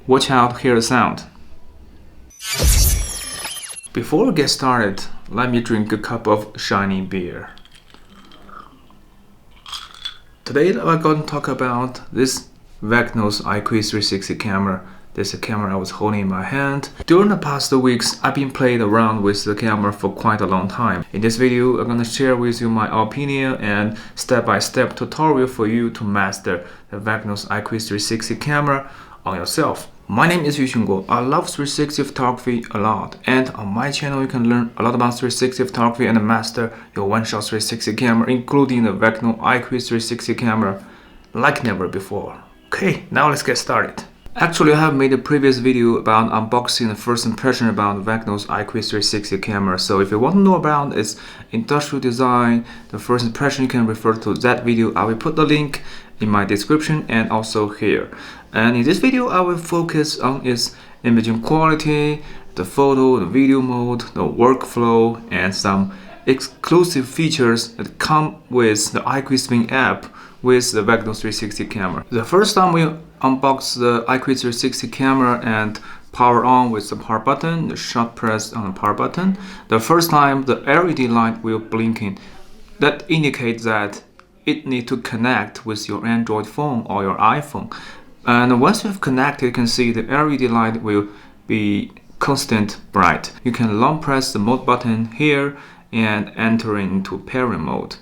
Watch out, hear the sound. Before we get started, let me drink a cup of shiny beer. Today I'm going to talk about this VECNOS IQUI 360 camera. This is a camera I was holding in my hand. During the past weeks, I've been playing around with the camera for quite a long time. In this video, I'm going to share with you my opinion and step-by-step tutorial for you to master the VECNOS IQUI 360 camera on yourself. My name is Fashionable. I love 360 photography a lot, and on my channel you can learn a lot about 360 photography and master your one-shot 360 camera, including the VECNOS IQUI 360 camera like never before. Okay, now let's get started. Actually, I have made a previous video about unboxing the first impression about the VECNOS IQUI 360 camera. So if you want to know about its industrial design, the first impression, you can refer to that video. I will put the link in my description and also here. And in this video, I will focus on its imaging quality, the photo, the video mode, the workflow, and some exclusive features that come with the IQUISPIN app with the VECNOS 360 camera. The first time we unbox the IQUI 360 camera and power on with the power button, the short press on the power button, the first time the LED light will blinking. That indicates that it needs to connect with your Android phone or your iPhone. And once you've connected, you can see the LED light will be constant bright. You can long press the mode button here and enter into pairing mode.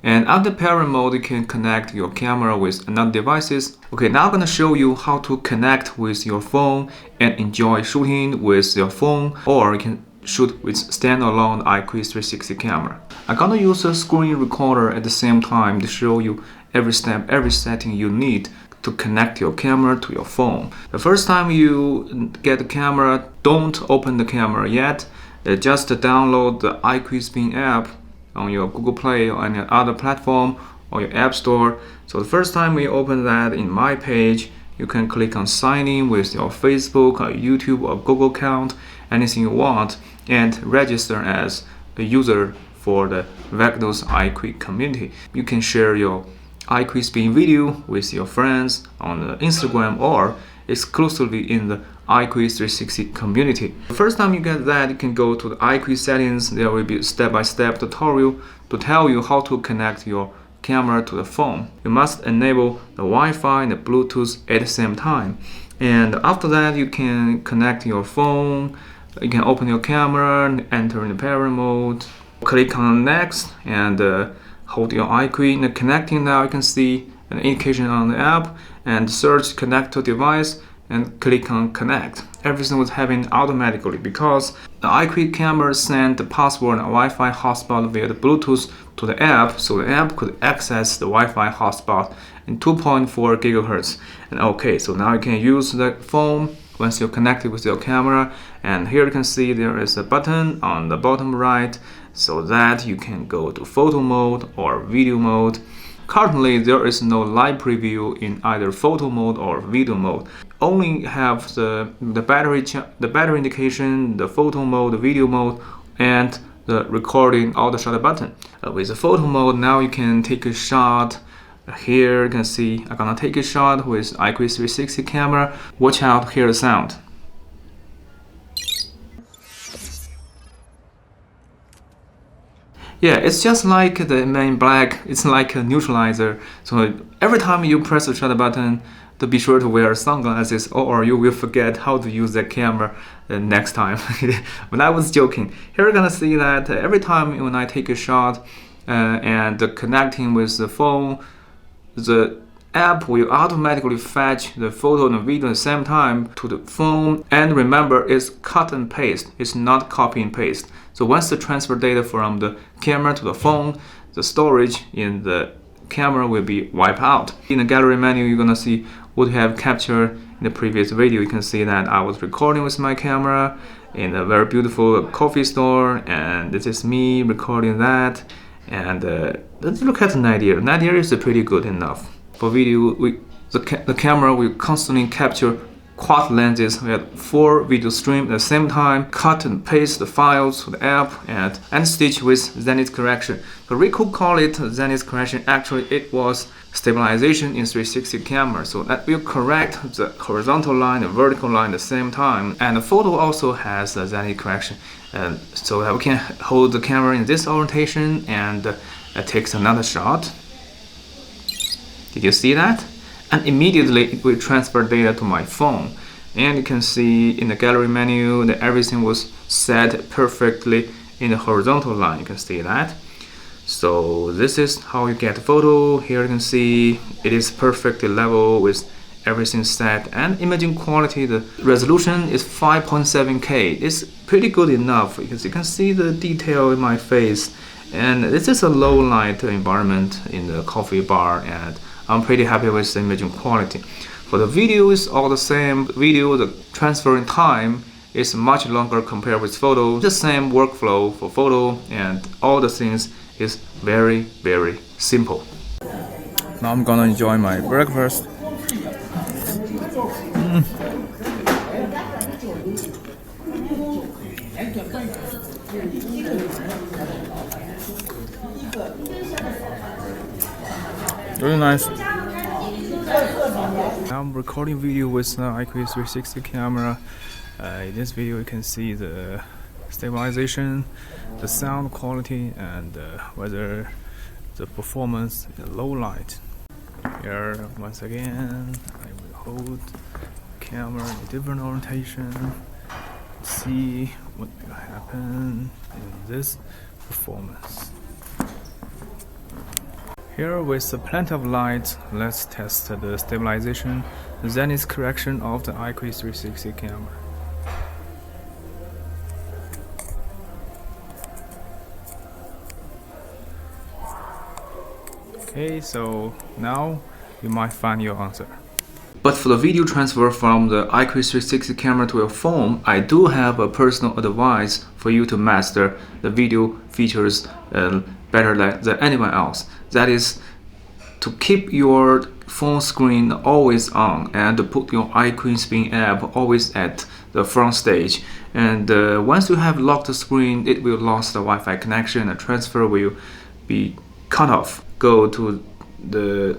And after pairing mode, you can connect your camera with another devices. Okay, now I'm going to show you how to connect with your phone and enjoy shooting with your phone, or you can shoot with standalone IQUI 360 camera. I'm going to use a screen recorder at the same time to show you every step, every setting you need to connect your camera to your phone. The first time you get the camera, don't open the camera yet. Just download the IQUISPIN app on your Google Play or any other platform or your App Store. So the first time we open that in my page, you can click on sign in with your Facebook or YouTube or Google account, anything you want, and register as a user for the VECNOS IQUI community. You can share your IQUISPIN video with your friends on the Instagram or exclusively in the IQUI 360 community. The first time you get that, you can go to the IQUI settings. There will be a step-by-step tutorial to tell you how to connect your camera to the phone. You must enable the Wi-Fi and the Bluetooth at the same time. And after that, you can connect your phone. You can open your camera and enter in the pairing mode. Click on next and hold your IQUI. In the connecting now, you can see an indication on the app and search connect to device and click on connect. Everything was happening automatically because the IQUI camera sent the password and Wi-Fi hotspot via the Bluetooth to the app, so the app could access the Wi-Fi hotspot in 2.4 gigahertz. And okay, so now you can use the phone once you're connected with your camera. And here you can see there is a button on the bottom right so that you can go to photo mode or video mode. Currently, there is no live preview in either photo mode or video mode. Only have the battery indication, the photo mode, the video mode, and the recording or the shutter button. With the photo mode, now you can take a shot. Here you can see I'm gonna take a shot with IQUI 360 camera. Watch out, hear the sound. Yeah, it's just like the Man in Black. It's like a neutralizer. So every time you press the shutter button, to be sure to wear sunglasses, or you will forget how to use that camera next time. When I was joking, here you're gonna see that every time when I take a shot and connecting with the phone, the app will automatically fetch the photo and the video at the same time to the phone. And remember, it's cut and paste. It's not copy and paste. So once the transfer data from the camera to the phone, the storage in the camera will be wiped out. In the gallery menu, you're gonna see what you have captured in the previous video. You can see that I was recording with my camera in a very beautiful coffee store, and this is me recording that. And let's look at the nadir. Nadir is pretty good enough. For video, the camera will constantly capture quad lenses. We had 4 video streams at the same time, cut and paste the files to the app, and stitch with zenith correction. But we could call it zenith correction. Actually, it was stabilization in 360 camera, so that will correct the horizontal line and vertical line at the same time. And the photo also has the zenith correction, so that we can hold the camera in this orientation and takes another shot. Did you see that? And immediately it will transfer data to my phone. And you can see in the gallery menu that everything was set perfectly in the horizontal line. You can see that. So this is how you get the photo. Here you can see it is perfectly level with everything set, and imaging quality, the resolution is 5.7K. It's pretty good enough because you can see the detail in my face, and this is a low light environment in the coffee bar, and I'm pretty happy with the imaging quality. For the video, it's all the same. Video, the transferring time is much longer compared with photo. The same workflow for photo, and all the things is very, very simple. Now I'm gonna enjoy my breakfast. Very nice. I'm recording video with the IQUIS 360 camera. In this video you can see the stabilization, the sound quality, and whether the performance in low light. Here once again I will hold the camera in a different orientation, see what will happen in this performance. Here with plenty of light, let's test the stabilization, zenith correction of the IQUIS 360 camera. Okay, so now you might find your answer. But for the video transfer from the IQUIS 360 camera to your phone, I do have a personal advice for you to master the video features better than anyone else. That is to keep your phone screen always on and to put your IQUISPIN app always at the front stage. And once you have locked the screen, it will lose the Wi-Fi connection and transfer will be cut off. Go to the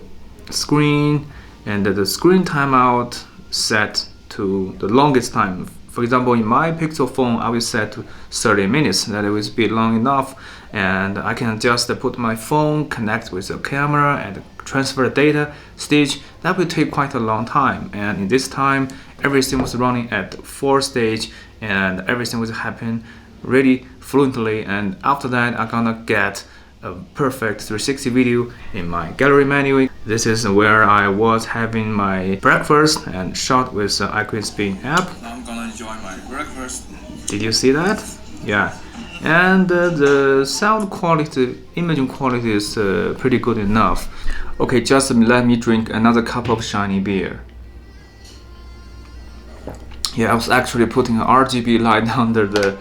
screen, and the screen timeout set to the longest time. For example, in my Pixel phone, I will set to 30 minutes. That will be long enough, and I can just put my phone, connect with the camera, and transfer the data, stitch. That will take quite a long time. And in this time, everything was running at 4 stage, and everything was happening really fluently. And after that, I'm gonna get a perfect 360 video in my gallery menu. This is where I was having my breakfast and shot with the IQUISPIN app. Now I'm gonna enjoy my breakfast. Did you see that? Yeah. And the sound quality, imaging quality is pretty good enough. Okay, just let me drink another cup of shiny beer. Yeah, I was actually putting an RGB light under the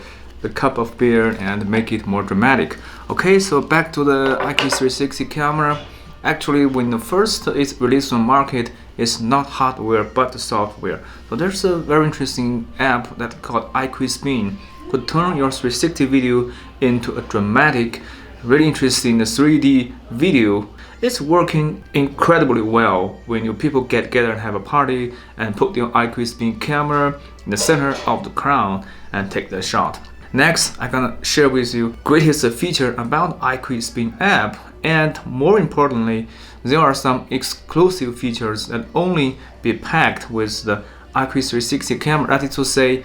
cup of beer and make it more dramatic. Okay, so back to the IQUIS 360 camera. Actually, when the first is released on market, it's not hardware but software. So there's a very interesting app that's called IQUISPIN. Could turn your 360 video into a dramatic, really interesting 3D video. It's working incredibly well when your people get together and have a party and put your IQUISPIN camera in the center of the crowd and take the shot. Next, I'm gonna share with you greatest feature about IQUISPIN app, and more importantly, there are some exclusive features that only be packed with the IQUIS 360 camera. That is to say,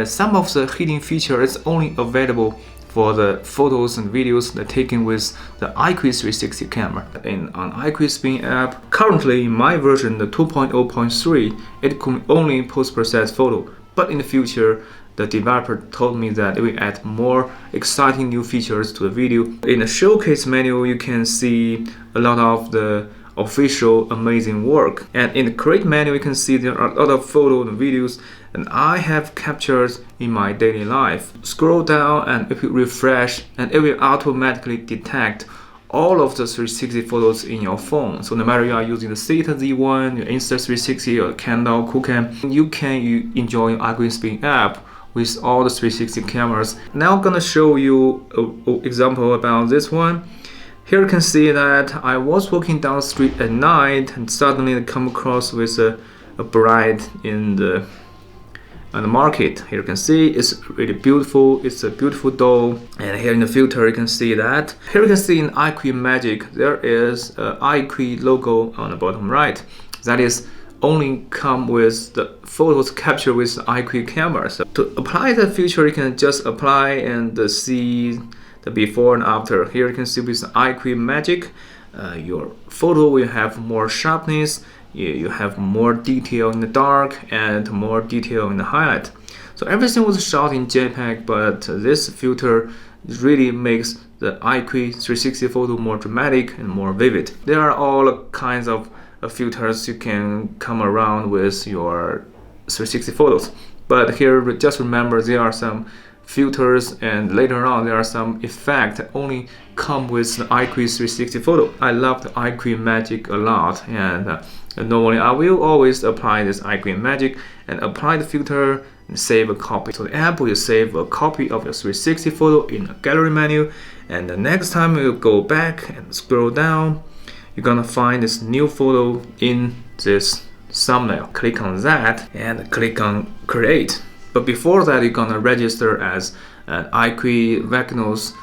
some of the hidden features is only available for the photos and videos that taken with the IQUIS 360 camera. On IQUISPIN app, currently in my version, the 2.0.3, it can only post-process photo, but in the future, the developer told me that it will add more exciting new features to the video. In the showcase menu, you can see a lot of the official amazing work. And in the create menu, you can see there are a lot of photos and videos and I have captured in my daily life. Scroll down and if you refresh, and it will automatically detect all of the 360 photos in your phone. So no matter you are using the Zeta Z1, your Insta360 or Candle Coolcam, you can enjoy IQUISPIN app with all the 360 cameras. Now I'm gonna show you an example about this one. Here you can see that I was walking down the street at night and suddenly I come across with a bride in the market. Here you can see it's really beautiful. It's a beautiful doll. And here in the filter you can see that. Here you can see in IQUI Magic there is a IQUI logo on the bottom right. That is only come with the photos captured with the IQUI camera. So to apply the feature, you can just apply and see the before and after. Here you can see with the IQUI Magic, your photo will have more sharpness, you have more detail in the dark and more detail in the highlight. So everything was shot in JPEG, but this filter really makes the IQUI 360 photo more dramatic and more vivid. There are all kinds of filters you can come around with your 360 photos, but here just remember there are some filters and later on there are some effects that only come with the IQUI 360 photo. I love the IQUI Magic a lot, and normally I will always apply this IQUI Magic and apply the filter and save a copy. So the app will save a copy of your 360 photo in the gallery menu, and the next time you go back and scroll down, you're gonna find this new photo in this thumbnail. Click on that and click on create. But before that, you're gonna register as an IQUI VECNOS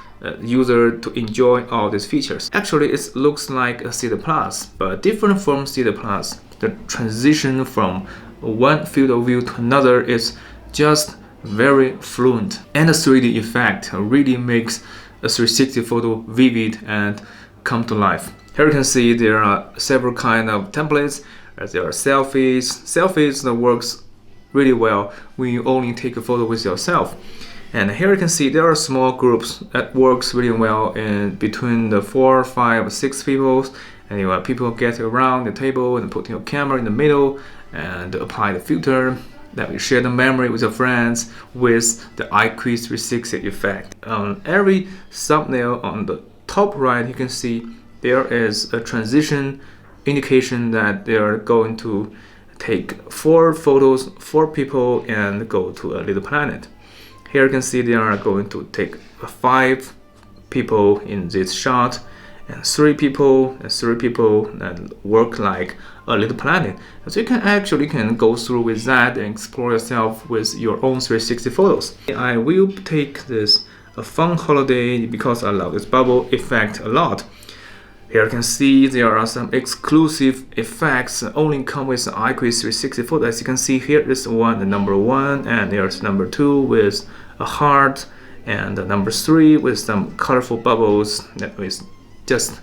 user to enjoy all these features. Actually, it looks like a Zeta Plus, but different from Zeta Plus. The transition from one field of view to another is just very fluent. And the 3D effect really makes a 360 photo vivid and come to life. Here you can see there are several kinds of templates. There are selfies. Selfies that works really well when you only take a photo with yourself. And here you can see there are small groups that works really well in between the 4, 5, 6 people. And you have people get around the table and put your camera in the middle and apply the filter that will share the memory with your friends with the IQUI 360 effect. On every thumbnail on the top right, you can see there is a transition indication that they are going to take 4 photos, 4 people and go to a little planet. Here you can see they are going to take 5 people in this shot and 3 people and 3 people that work like a little planet. So you can actually go through with that and explore yourself with your own 360 photos. I will take this a fun holiday because I love this bubble effect a lot. Here you can see there are some exclusive effects that only come with the IQUI 360 photo. As you can see here is one, the number 1, and there's number 2 with a heart, and the number 3 with some colorful bubbles that is just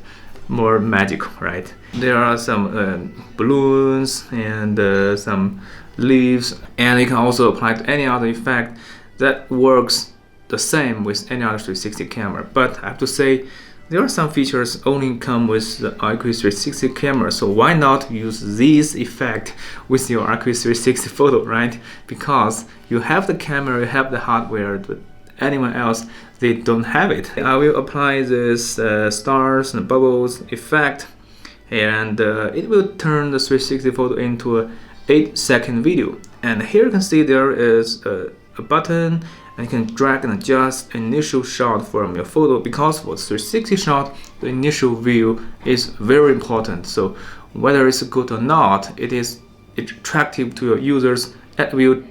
more magic, right? There are some balloons and some leaves, and you can also apply to any other effect that works the same with any other 360 camera. But I have to say, there are some features only come with the IQUI 360 camera, so why not use this effect with your IQUI 360 photo, right? Because you have the camera, you have the hardware, but anyone else, they don't have it. I will apply this stars and bubbles effect, and it will turn the 360 photo into a 8-second video. And here you can see there is a button, and you can drag and adjust initial shot from your photo, because for 360 shot, the initial view is very important. So whether it's good or not, it is attractive to your users. It will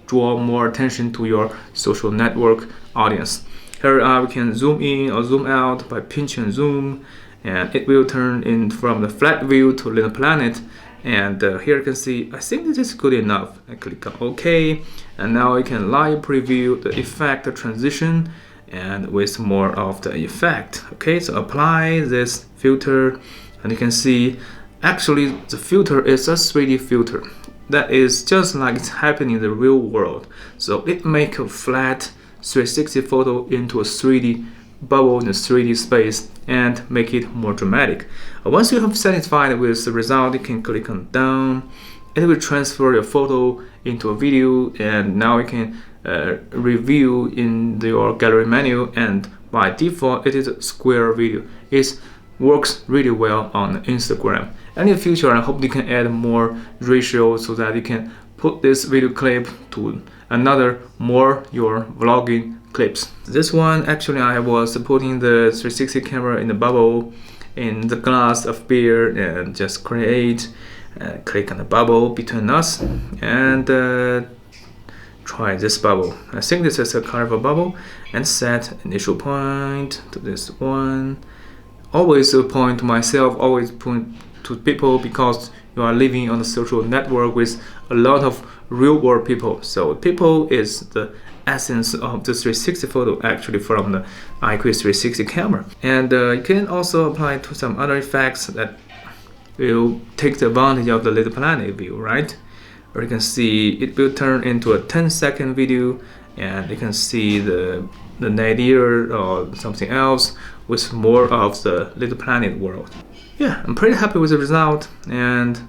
draw more attention to your social network audience. Here we can zoom in or zoom out by pinch and zoom, and it will turn in from the flat view to little planet. And here you can see, I think this is good enough. I click on OK, and now you can live preview the effect, the transition, and with more of the effect. Okay, so apply this filter, and you can see actually the filter is a 3D filter. That is just like it's happening in the real world. So it makes a flat 360 photo into a 3D bubble in a 3D space and make it more dramatic. Once you have satisfied with the result, you can click on down. It will transfer your photo into a video, and now you can review in your gallery menu, and by default it is a square video. It's works really well on Instagram. And in the future, I hope you can add more ratio so that you can put this video clip to another your vlogging clips. This one, actually, I was putting the 360 camera in the bubble in the glass of beer and just click on the bubble between us and try this bubble. I think this is a kind of a bubble, and set initial point to this one. Always point to myself, always point to people, because you are living on a social network with a lot of real world people. So people is the essence of the 360 photo, actually, from the IQUIS 360 camera. And you can also apply to some other effects that will take the advantage of the little planet view, right? Or you can see it will turn into a 10-second video, and you can see the nadir or something else with more of the little planet world. Yeah, I'm pretty happy with the result, and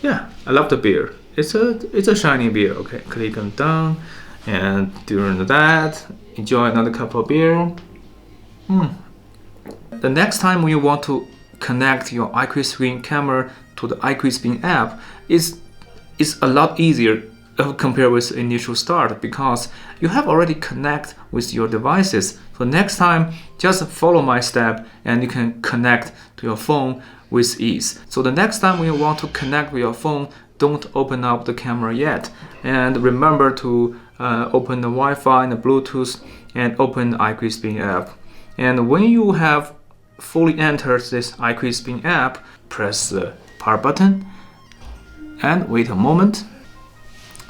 yeah, I love the beer. It's a shiny beer. Okay, click on done, and during that, enjoy another cup of beer. The next time you want to connect your IQUISPIN camera to the IQUISPIN app is a lot easier compared with the initial start, because you have already connect with your devices. So next time, just follow my step and you can connect to your phone with ease. So the next time when you want to connect with your phone, don't open up the camera yet, and remember to open the Wi-Fi and the Bluetooth and open the IQUISPIN app. And when you have fully entered this IQUISPIN app, press the power button and wait a moment.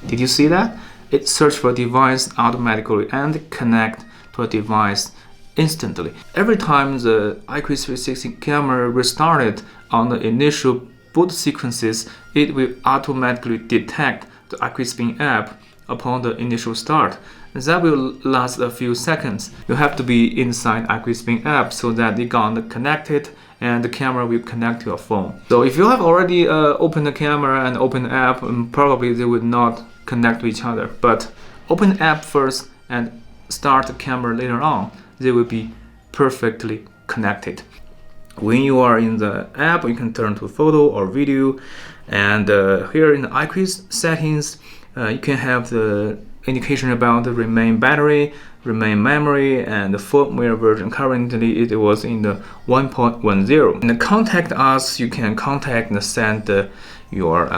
Did you see that? It searches for a device automatically and connect to a device instantly. Every time the IQUIS 360 camera restarted on the initial boot sequences, it will automatically detect the IQUISPIN app upon the initial start. That will last a few seconds. You have to be inside IQUISPIN app so that you gonna connect it and the camera will connect to your phone. So if you have already opened the camera and opened the app, probably they will not connect to each other. But open the app first and start the camera later on, they will be perfectly connected. When you are in the app, you can turn to photo or video, and here in the IQUIS settings, you can have the indication about the remain battery, remain memory, and the firmware version. Currently it was in the 1.10. And contact us, you can contact and send your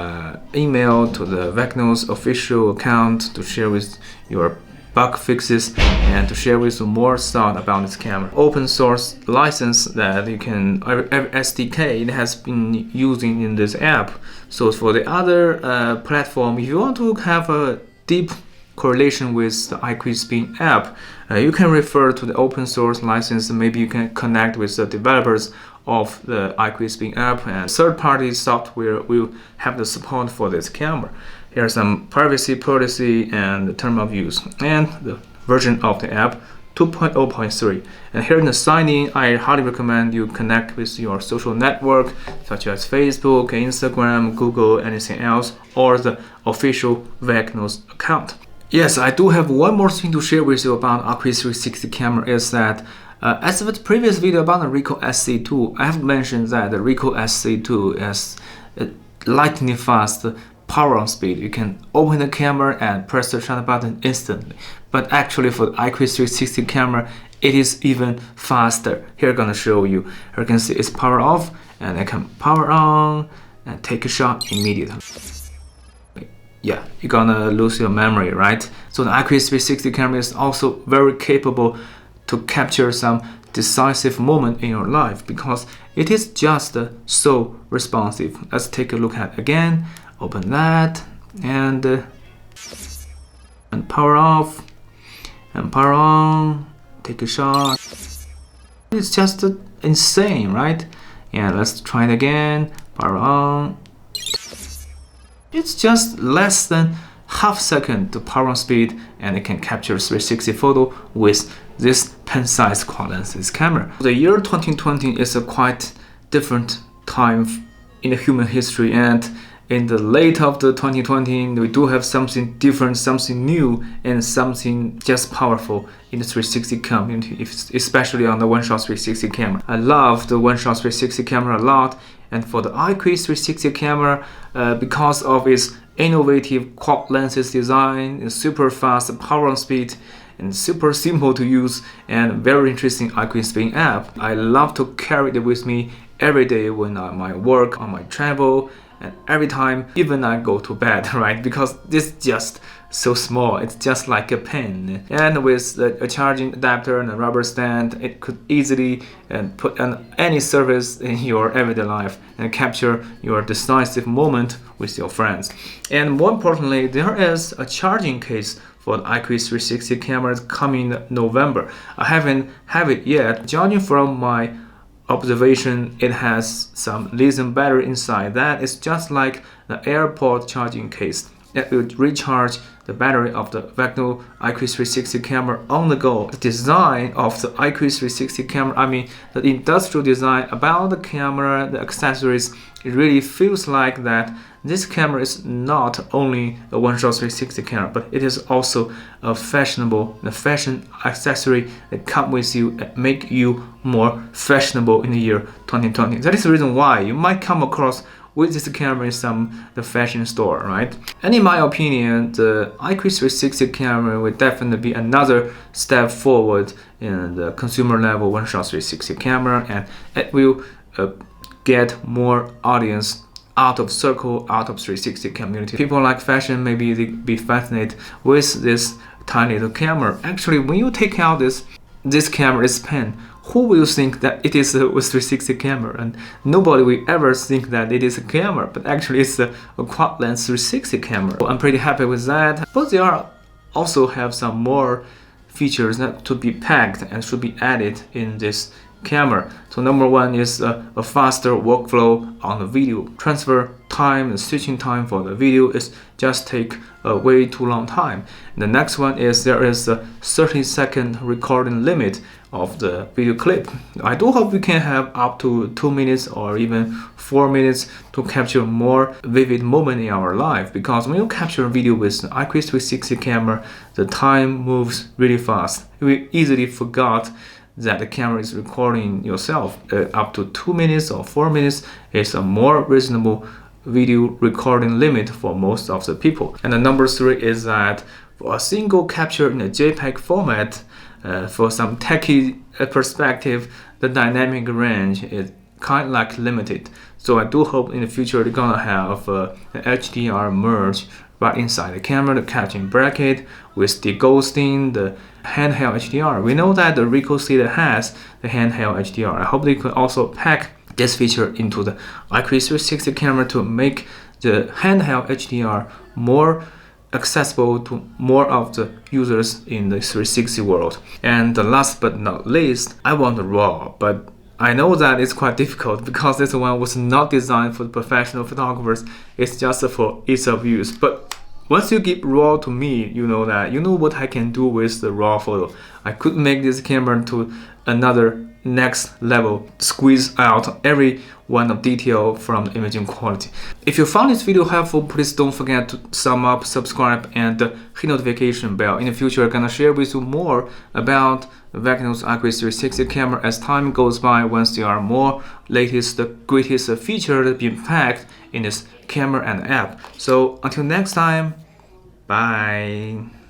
email to the VECNOS official account to share with your bug fixes and to share with you more thought about this camera. Open source license that you can, SDK, it has been using in this app. So for the other platform, if you want to have a deep correlation with the IQUISPIN app, you can refer to the open source license. Maybe you can connect with the developers of the IQUISPIN app, and third-party software will have the support for this camera. Here are some privacy policy and the term of use and the version of the app 2.0.3. And here in the sign-in, I highly recommend you connect with your social network such as Facebook, Instagram, Google, anything else, or the official VECNOS account. Yes, I do have one more thing to share with you about IQUIS 360 camera, is that as with the previous video about the Ricoh SC2, I have mentioned that the Ricoh SC2 has lightning fast power on speed. You can open the camera and press the shutter button instantly. But actually for the IQUIS 360 camera, it is even faster. Here I'm gonna show you. Here you can see it's power off, and I can power on and take a shot immediately. Yeah, you're gonna lose your memory, right? So the IQUIS 360 camera is also very capable to capture some decisive moment in your life, because it is just so responsive. Let's take a look at it again. Open that and power off and power on. Take a shot. It's just insane, right? And let's try it again. Power on. It's just less than half second to power on speed, and it can capture 360 photo with this pen-sized quad lens camera. The year 2020 is a quite different time in the human history, and in the late of the 2020, we do have something different, something new, and something just powerful in the 360 community, especially on the one-shot 360 camera. I love the one-shot 360 camera a lot, and for the IQUIS 360 camera, because of its innovative quad lenses design, and super fast power on speed, and super simple to use, and very interesting IQUISPIN app, I love to carry it with me every day when I might work, on my travel, and every time, even I go to bed, right? Because this is just so small, it's just like a pen. And with a charging adapter and a rubber stand, it could easily put on any service in your everyday life and capture your decisive moment with your friends. And more importantly, there is a charging case for the IQUIS 360 cameras coming in November. I haven't have it yet. Judging from my observation, it has some lithium battery inside that is just like the airport charging case. It will recharge the battery of the VECNOS IQUIS 360 camera on the go. The design of the IQUIS 360 camera, I mean the industrial design about the camera, the accessories, it really feels like that this camera is not only a one-shot 360 camera, but it is also a fashionable, the fashion accessory that comes with you and make you more fashionable in the year 2020. That is the reason why you might come across with this camera in the fashion store, right? And in my opinion, the IQUIS 360 camera will definitely be another step forward in the consumer level one-shot 360 camera, and it will get more audience out of circle, out of 360 community. People like fashion, maybe they be fascinated with this tiny little camera. Actually, when you take out this camera, this pen, who will think that it is a 360 camera? And nobody will ever think that it is a camera, but actually it's a quad lens 360 camera. So I'm pretty happy with that. But there are also have some more features that to be packed and should be added in this camera. So number one is a faster workflow on the video. Transfer time and switching time for the video is just take a way too long time. And the next one is there is a 30-second recording limit of the video clip. I do hope we can have up to 2 minutes or even 4 minutes to capture more vivid moment in our life, because when you capture a video with the IQUIS 360 camera, the time moves really fast. You easily forgot that the camera is recording yourself. Up to 2 minutes or 4 minutes is a more reasonable video recording limit for most of the people. And the number three is that for a single capture in a JPEG format, for some techie perspective, the dynamic range is kind of like limited. So I do hope in the future they're gonna have an HDR merge right inside the camera, the capturing bracket with the ghosting, the handheld HDR. We know that the Ricoh Cedia has the handheld HDR. I hope they could also pack this feature into the IQUIS 360 camera to make the handheld HDR more accessible to more of the users in the 360 world. And the last but not least, I want the RAW, but I know that it's quite difficult because this one was not designed for the professional photographers. It's just for ease of use. But once you give RAW to me, you know what I can do with the RAW photo. I could make this camera to another next level, squeeze out every one of detail from the imaging quality. If you found this video helpful, please don't forget to thumb up, subscribe, and hit notification bell. In the future, I'm gonna share with you more about the VECNOS IQUIS 360 camera as time goes by, once there are more latest, greatest features being packed in this camera and app. So until next time, bye.